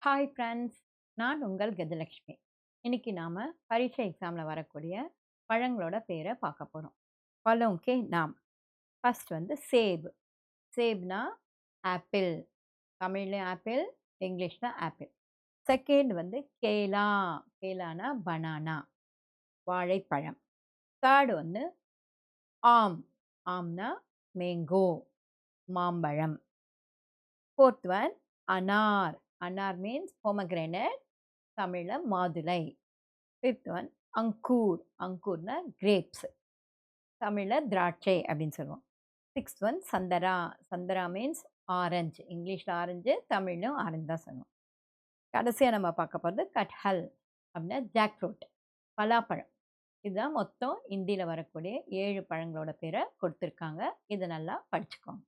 Hi friends, நான் உங்கள் கஜலக்ஷ்மி. இன்னைக்கு நாம் பரீட்சை எக்ஸாமில் வரக்கூடிய பழங்களோட பேரை பார்க்க போகிறோம். பழம்கே நாம் ஃபர்ஸ்ட் வந்து சேப். சேப்னா ஆப்பிள். தமிழ்லையும் ஆப்பிள், இங்கிலீஷில் ஆப்பிள். செகண்ட் வந்து கேலா. கேலானா பனானா, வாழைப்பழம். தேர்டு வந்து ஆம். ஆம்னா மேங்கோ, மாம்பழம். ஃபோர்த் ஒன் அனார். அனார் மீன்ஸ் பொமக்ரேனட், தமிழில் மாதுளை. ஃபிஃப்த் ஒன் அங்கூர். அங்கூர்னா கிரேப்ஸ், தமிழில் திராட்சை அப்படின்னு சொல்லுவோம். சிக்ஸ்த் ஒன் சந்தரா. சந்தரா மீன்ஸ் ஆரஞ்சு. இங்கிலீஷில் ஆரஞ்சு, தமிழ்லையும் ஆரஞ்சு தான் சொல்லுவோம். கடைசியாக நம்ம பார்க்க போகிறது கட்ஹல் அப்படின்னா ஜாக் ஃப்ரூட், பலாப்பழம். இதுதான் மொத்தம் இந்தியில் வரக்கூடிய 7 பழங்களோட பேரை கொடுத்துருக்காங்க. இதை நல்லா படிச்சுக்கோங்க.